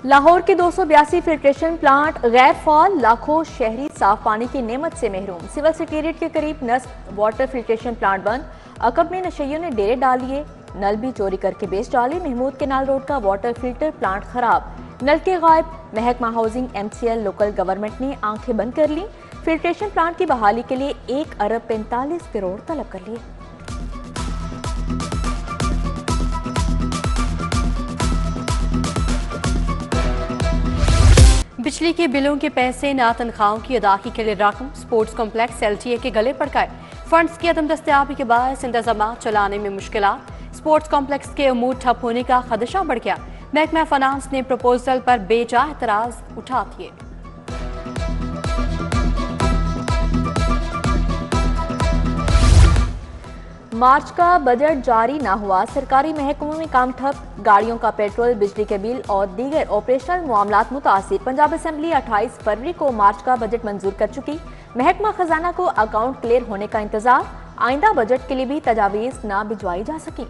लाहौर के 282 filtration plant गैर फाल, लाखों शहरी साफ पानी की नेमत से महरूम। सिविल सेक्रेटरीट के करीब नस्ब वाटर फिल्ट्रेशन प्लांट बंद। अकब में नशइयों ने डेरे डाल लिए, नल भी चोरी करके बेच डाले। महमूद केनाल रोड का वाटर फिल्टर प्लांट खराब, नल के गायब। महकमा हाउसिंग, MCL, लोकल गवर्नमेंट ने आंखें बंद कर ली। फिल्ट्रेशन प्लांट की बहाली के लिए 1 अरब 45 करोड़ तलब कर लिए। बिजली के बिलों के पैसे ना तनख्वाहों की अदायगी के लिए रकम। स्पोर्ट्स कॉम्प्लेक्स LTA के गले पड़ गए। फंड्स की अदम दस्तयाबी के बायस इंतजाम चलाने में मुश्किलात। स्पोर्ट्स कॉम्प्लेक्स के अमूर ठप होने का खदशा बढ़ गया। महकमा फाइनेंस ने प्रपोजल पर बेजा एतराज उठा दिए। मार्च का बजट जारी ना हुआ, सरकारी महकमों में काम ठप। गाड़ियों का पेट्रोल, बिजली के बिल और दीगर ऑपरेशनल मामलात मुतासिर। पंजाब असेंबली 28 फरवरी को मार्च का बजट मंजूर कर चुकी। महकमा खजाना को अकाउंट क्लियर होने का इंतजार। आइंदा बजट के लिए भी तजावीज ना भिजवाई जा सकी।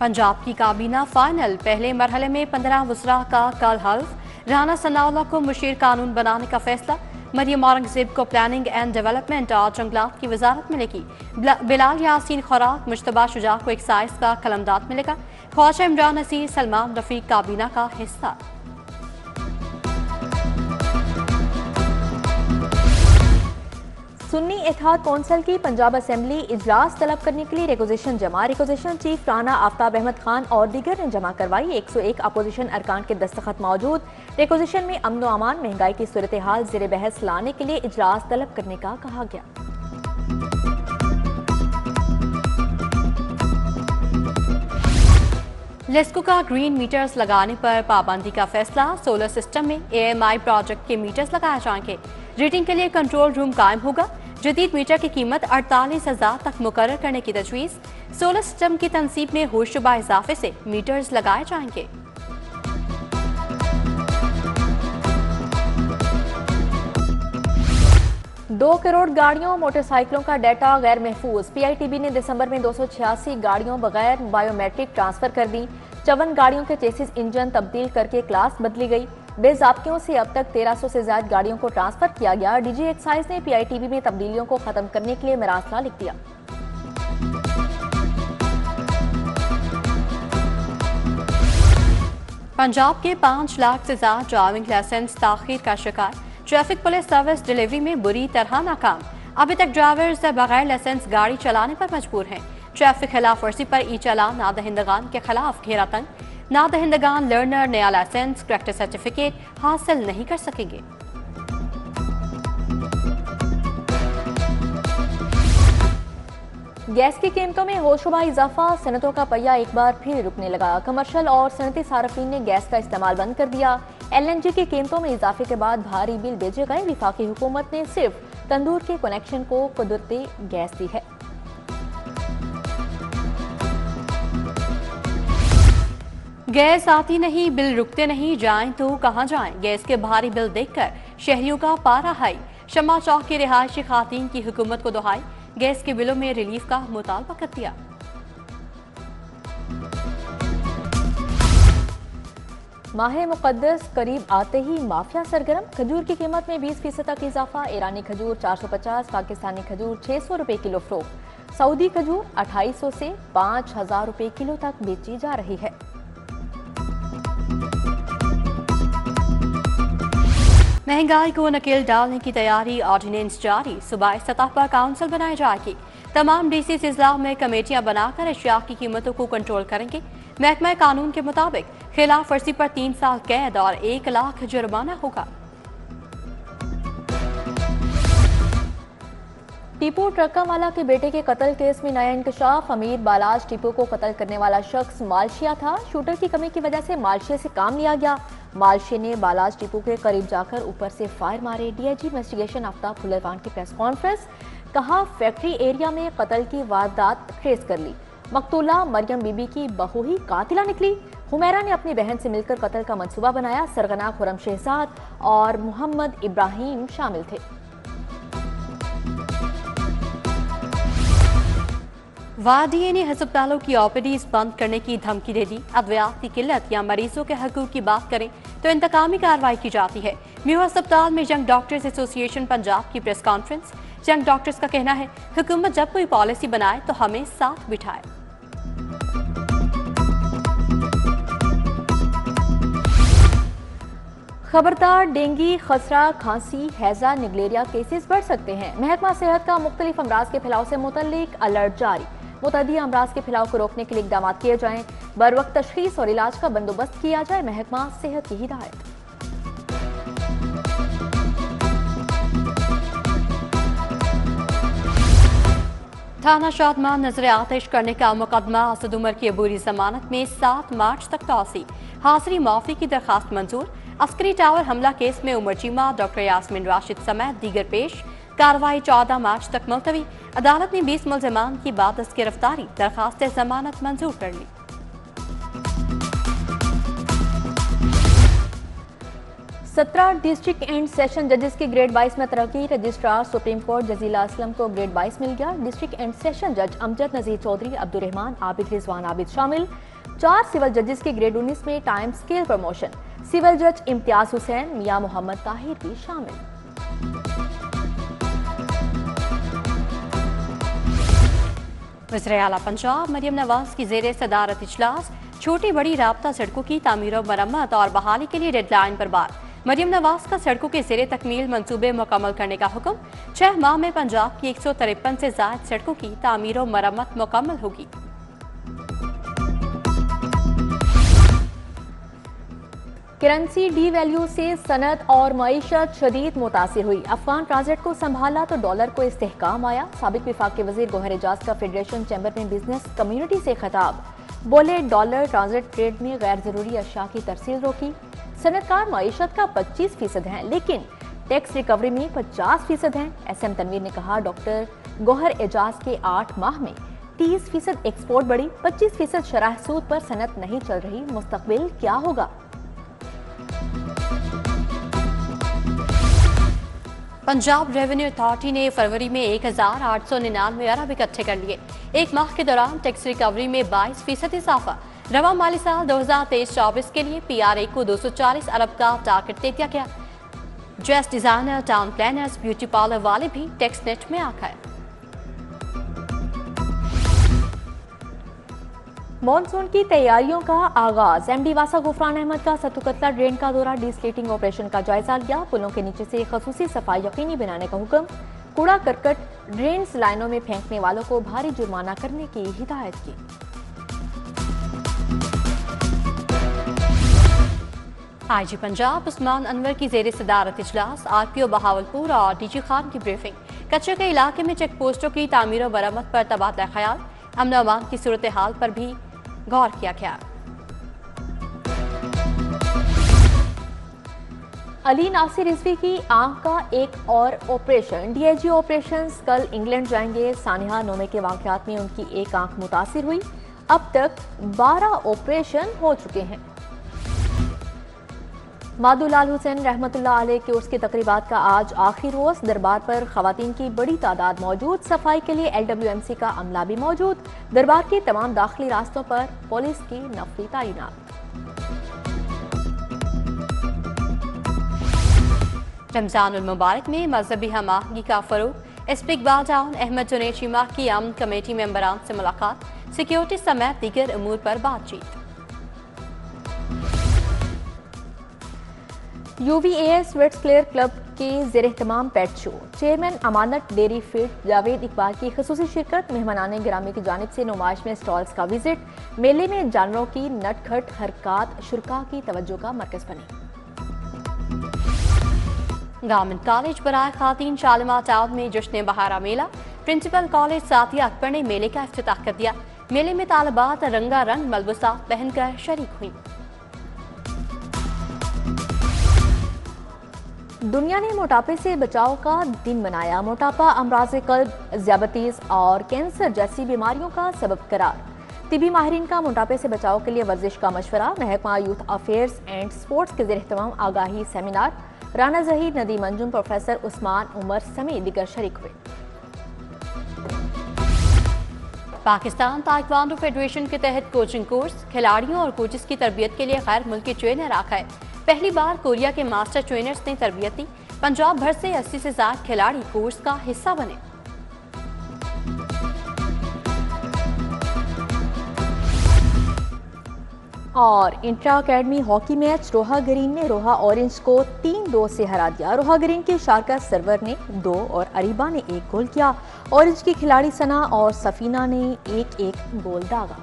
पंजाब की काबीना फाइनल, पहले मरहले में 15 वज़रा का कल हल्फ। राना सनाउल्लाह को मुशीर कानून बनाने का फैसला। मरियम औरंगजेब को प्लानिंग एंड डेवलपमेंट और जंगलात की वजारत मिलेगी। बिलाल यासीन खुराक, मुश्तबा शुजा को एक्साइज का कलमदाद मिलेगा। ख्वाजा इमरान नसीर, सलमान रफीक काबीना का हिस्सा। सुन्नी इत्तेहाद कौंसिल की पंजाब असेंबली इजलास तलब करने के लिए रिक्वेजिशन जमा। रिक्वेजिशन चीफ राना आफ्ताब अहमद खान और दीगर ने जमा करवाई। 101 अपोजिशन अरकान के दस्तखत मौजूद। रिक्वेजिशन में अमन व अमान, महंगाई की सूरत हाल ज़ेर बहस लाने के लिए इजलास तलब करने का कहा गया। लेस्को का ग्रीन मीटर्स लगाने पर पाबंदी का फैसला। सोलर सिस्टम में AMI प्रोजेक्ट के मीटर्स लगाए जाएंगे। रीडिंग के लिए कंट्रोल रूम कायम होगा। जदीद मीटर की कीमत 48,000 तक मुकर्रर करने की तजवीज़। सोलर सिस्टम की तनसीब में होशरुबा इजाफे से मीटर्स लगाए जाएंगे। दो करोड़ गाड़ियों मोटरसाइकिलों का डाटा गैर महफूज। PITB ने दिसंबर में 286 गाड़ियों बगैर बायोमेट्रिक ट्रांसफर कर दी। 54 गाड़ियों के चेसिस इंजन तब्दील करके क्लास बदली गई। बेज़ाब्तियों से अब तक 1300 से ज्यादा गाड़ियों को ट्रांसफर किया गया। DG एक्साइज ने PITB में तब्दीलियों को खत्म करने के लिए मरासला लिख दिया। पंजाब के 5 लाख से ज्यादा ड्राइविंग लाइसेंस ताखीर का शिकार। ट्रैफिक पुलिस सर्विस डिलीवरी में बुरी तरह नाकाम। अभी तक ड्राइवर्स बगैर लाइसेंस गाड़ी चलाने पर मजबूर हैं। ट्रैफिक खिलाफ वर्जी पर ई-चालान नादहिंदगान के खिलाफ घेरा तंग। नादहिंदगान लर्नर नया लाइसेंस, करेक्टर सर्टिफिकेट हासिल नहीं कर सकेंगे। गैस की कीमतों में होशरुबा इजाफा, सनतों का पहिया एक बार फिर रुकने लगा। कमर्शियल और सनती सार्फिन ने गैस का इस्तेमाल बंद कर दिया। LNG की कीमतों में इजाफे के बाद भारी बिल भेजे गए। विफाकी हुकूमत ने सिर्फ तंदूर के कनेक्शन को कुदरती गैस दी है। गैस आती नहीं, बिल रुकते नहीं, जाएं तो कहां जाएं। गैस के भारी बिल देखकर शहरियों का पारा हाई। शमा चौक की रिहायशी खातीन की हुकूमत को दुहाई। गैस के बिलों में रिलीफ का मुतालबा कर दिया। माह मुकद्दस करीब आते ही माफिया सरगर्म। खजूर की कीमत में 20% तक इजाफा। ईरानी खजूर 450, पाकिस्तानी खजूर 600 रुपए किलो फरोख्त। सऊदी खजूर 2800 से 5000 रुपए किलो तक बेची जा रही है। महंगाई को नकेल डालने की तैयारी, ऑर्डिनेंस जारी। सूबाई सतह पर काउंसिल बनाई जाएगी। तमाम DCs इजलास में कमेटियां बनाकर अशिया की कीमतों को कंट्रोल करेंगे। महकमा कानून के मुताबिक खिलाफ वर्जी पर 3 साल कैद और 1 लाख जुर्माना होगा। टीपू ट्रक्कावाला के बेटे के कत्ल केस में नया इंकशाफ। अमीर बालाज टीपू को कत्ल करने वाला शख्स मालशिया था। शूटर की कमी की वजह से मालशिया से काम लिया गया। मालशिया ने बालाज टीपू के करीब जाकर ऊपर से फायर मारे। DIG इन्वेस्टिगेशन आफ्ताब फुलरवान की प्रेस कॉन्फ्रेंस। कहा, फैक्ट्री एरिया में कत्ल की वारदात ट्रेस कर ली। मकतूला मरियम बीबी की बहू ही कातिला निकली। हुमैरा ने अपनी बहन से मिलकर कत्ल का मंसूबा बनाया। सरगना खुरम शहजाद और मोहम्मद इब्राहिम शामिल थे। वादिये ने अस्पतालों की ओपीडीज बंद करने की धमकी दे दी। अद्वियात की किल्लत या मरीजों के हकूक की बात करें तो इंतकामी कार्रवाई की जाती है। म्यू अस्पताल में यंग डॉक्टर्स एसोसिएशन पंजाब की प्रेस कॉन्फ्रेंस। यंग डॉक्टर्स का कहना है, हुकूमत जब कोई पॉलिसी बनाए तो हमें साथ बिठाए। खबरदार, डेंगू, खसरा, खांसी, हैजा, निगलेरिया केसेस बढ़ सकते हैं। महकमा सेहत का मुख्तलिफ अमराज के फैलाव से मुतल्लिक अलर्ट जारी। मुतअद्दी अमराज के फैलाव को रोकने के लिए इकदाम किए जाएं। बर वक्त तशखीस और इलाज का बंदोबस्त किया जाए। महकमा सेहत की हिदायत। थाना शादमान नजर आतिश करने का मुकदमा असद उमर की अबूरी जमानत में 7 मार्च तक तौसी। हाजिरी माफी की दरखास्त मंजूर। अस्करी टावर हमला केस में उमर चीमा, डॉक्टर यास्मीन राशिद समेत दीगर पेश। कार्रवाई 14 मार्च तक मुलतवी। अदालत ने 20 मुलजमान की बादस गिरफ्तारी दरखास्त जमानत मंजूर कर ली। सत्रह डिस्ट्रिक्ट एंड सेशन जजेस की ग्रेड 22 में तरक्की। Registrar supreme court Jazila Aslam को ग्रेड 22 मिल गया। डिस्ट्रिक्ट एंड सेशन जज अमजद नजीर चौधरी, अब्दुर्रहमान आबिद, रिजवान आबिद शामिल। 4 सिविल जजेस की ग्रेड 19 में टाइम स्केल प्रमोशन। सिविल जज इम्तियाज हुसैन, मियां मोहम्मद ताहिर भी शामिल। वज़ीर आला पंजाब मरियम नवाज की ज़ेरे सदारत इजलास। छोटी बड़ी राब्ता सड़कों की तामीर और मरम्मत और बहाली के लिए डेडलाइन पर बात। मरियम नवाज का सड़कों के ज़ेरे तकमील मंसूबे मुकम्मल करने का हुक्म। 6 माह में पंजाब की 153 से ज़ायद सड़कों की तामीर और मरम्मत मुकम्मल होगी। करेंसी डी वैल्यू से सनत और मईशत शदीद मुतासिर हुई। अफगान प्रोजेक्ट को संभाला तो डॉलर को इस्तेहकाम आया। साबिक विफाकी वजीर गौहर एजाज का फेडरेशन चैम्बर में बिजनेस कम्युनिटी से खिताब। बोले, डॉलर ट्रांजिट ट्रेड में गैर जरूरी अशिया की तरसील रोकी। सनतकार मईशत का 25% है, लेकिन टैक्स रिकवरी में 50% है। SM तनवीर ने कहा, डॉक्टर गौहर एजाज के 8 माह में 30% एक्सपोर्ट बढ़ी, 25% शरह सूद पर सनत नहीं चल रही। मुस्तकबिल क्या होगा? पंजाब रेवेन्यू अथॉरिटी ने फरवरी में 1899 अरब इकट्ठे कर लिए। एक माह के दौरान टैक्स रिकवरी में 22% इजाफा। रवा माली साल 2023-24 के लिए PRA को 240 अरब का टारगेट दे दिया गया। Dress designer, town planners, beauty parlour वाले भी टैक्स नेट में आ गए। मॉनसून की तैयारियों का आगाज। MD वासा गुफरान अहमद का सतुकतला ड्रेन का दौरा, डिस्लेटिंग ऑपरेशन का जायजा लिया। पुलों के नीचे से खसूसी सफाई यकीनी बनाने का हुक्म। कूड़ा करकट ड्रेन्स लाइनों में फेंकने वालों को भारी जुर्माना करने की हिदायत की। IG पंजाब उस्मान अनवर की ज़ेरे सदारत इजलास। RPO बहावलपुर और DG खान की ब्रीफिंग। कच्चे के इलाके में चेक पोस्टों की तामीर और मरम्मत पर तबादला ख्याल। अमन अमान की सूरत हाल पर भी गौर किया गया। अली नासिर रिजवी की आंख का एक और ऑपरेशन। DIG ऑपरेशंस कल इंग्लैंड जाएंगे। सानिहा नोमे के वाकयात में उनकी एक आंख मुतासिर हुई। अब तक 12 ऑपरेशन हो चुके हैं। मादुलाल हुसैन रहमतुल्लाह अलैह के उर्स की तकरीबात का आज आखिर रोज। दरबार पर खवातीन की बड़ी तादाद मौजूद। सफाई के लिए LWMC का अमला भी मौजूद। दरबार के तमाम दाखिली रास्तों पर पुलिस की नफरी तैनात। रमजानुल मुबारक में मजहबी हमाहंगी का फरोग। SP इकबाल टाउन अहमद जुनैद शीमा की अमन कमेटी मेंबरान से मुलाकात। सिक्योरिटी समेत दीगर अमूर पर बातचीत। UVAS वेट्स क्लियर क्लब के ज़ेर एहतमाम पेट शो। चेयरमैन अमानत डेयरी फीड जावेद इकबाल की खसूसी शिरकत। मेहमानान गिरामी की जानिब से नुमाइश में स्टॉल्स का विजिट। मेले में जानवरों की नटखट हरकत शुरा की तवज्जो का मरकज बनी। गवर्नमेंट कॉलेज बराए खातीन शालिमार टाउन में जश्न बहारा मेला। प्रिंसिपल कॉलेज साथिया अकबर ने मेले का इफ्तिताह कर दिया। मेले में तालिबात रंगारंग मलबूसात पहनकर शरीक हुई। दुनिया ने मोटापे से बचाव का दिन मनाया। मोटापा अमराज कल्ब, ज़ियाबतीस और कैंसर जैसी बीमारियों का सबब करार। तिबी माहिरीन का मोटापे से बचाव के लिए वर्जिश का मशवरा। महकमा यूथ अफेयर्स एंड स्पोर्ट्स के ज़ेर एहतमाम आगाही सेमिनार। राना जहीर, नदीम अंजुम, प्रोफेसर उस्मान उमर समेत दीगर शरीक हुए। पाकिस्तान ताइक्वांडो फेडरेशन के तहत कोचिंग कोर्स खिलाड़ियों और कोचेस की तरबियत के लिए गैर मुल्की ट्रेनर रखा है। पहली बार कोरिया के मास्टर ट्रेनर्स ने तरबियत दी। पंजाब भर से 80 से ज्यादा खिलाड़ी कोर्स का हिस्सा बने। और इंट्रा अकेडमी हॉकी मैच रोहा ग्रीन ने रोहा ऑरेंज को 3-2 से हरा दिया। रोहा ग्रीन के शारका सरवर ने 2 और अरीबा ने 1 गोल किया। ऑरेंज की खिलाड़ी सना और सफीना ने 1-1 गोल दागा।